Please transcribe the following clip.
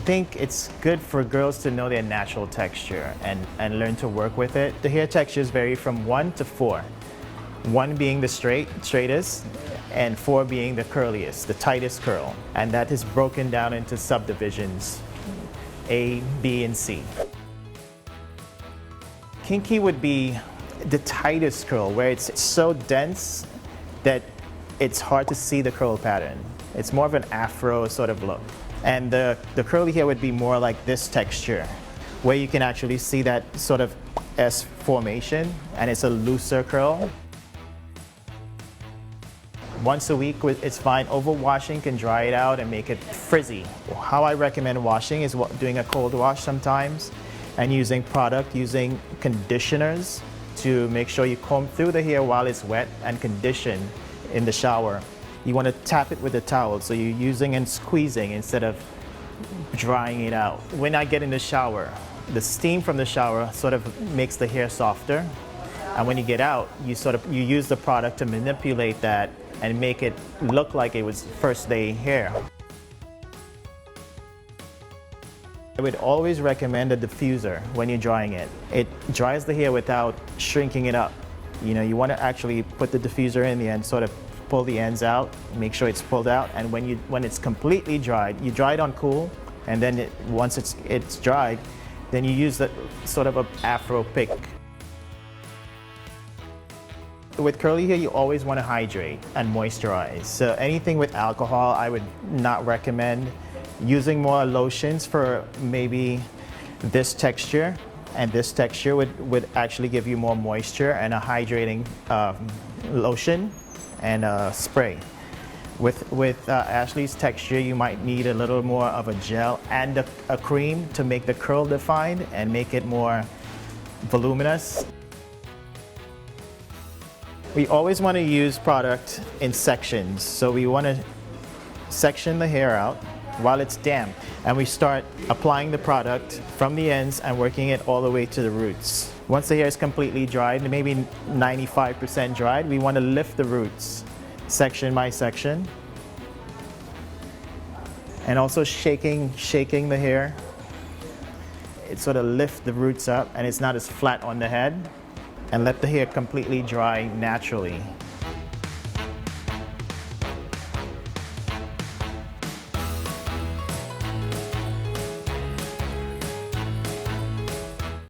think it's good for girls to know their natural texture and learn to work with it. The hair textures vary from 1 to 4. 1 being the straightest, and 4 being the curliest, the tightest curl. And that is broken down into subdivisions, A, B, and C. Kinky would be the tightest curl, where it's so dense that it's hard to see the curl pattern. It's more of an afro sort of look. And the curly hair would be more like this texture, where you can actually see that sort of S formation, and it's a looser curl. Once a week, it's fine. Overwashing can dry it out and make it frizzy. How I recommend washing is doing a cold wash sometimes, and using conditioners to make sure you comb through the hair while it's wet and condition in the shower. You want to tap it with a towel, so you're using and squeezing instead of drying it out. When I get in the shower, the steam from the shower sort of makes the hair softer. And when you get out, you use the product to manipulate that and make it look like it was first day hair. I would always recommend a diffuser when you're drying it. It dries the hair without shrinking it up. You know, you want to actually put the diffuser in the end, sort of pull the ends out, make sure it's pulled out, and when it's completely dried, you dry it on cool, and then once it's dried, then you use the sort of an afro pick. With curly hair, you always want to hydrate and moisturize. So anything with alcohol, I would not recommend. Using more lotions for maybe this texture, and this texture would actually give you more moisture, and a hydrating lotion and a spray. With Ashley's texture, you might need a little more of a gel and a cream to make the curl defined and make it more voluminous. We always want to use product in sections. So we want to section the hair out while it's damp, and we start applying the product from the ends and working it all the way to the roots. Once the hair is completely dried, maybe 95% dried, we want to lift the roots, section by section. And also shaking the hair. It sort of lifts the roots up, and it's not as flat on the head. And let the hair completely dry naturally.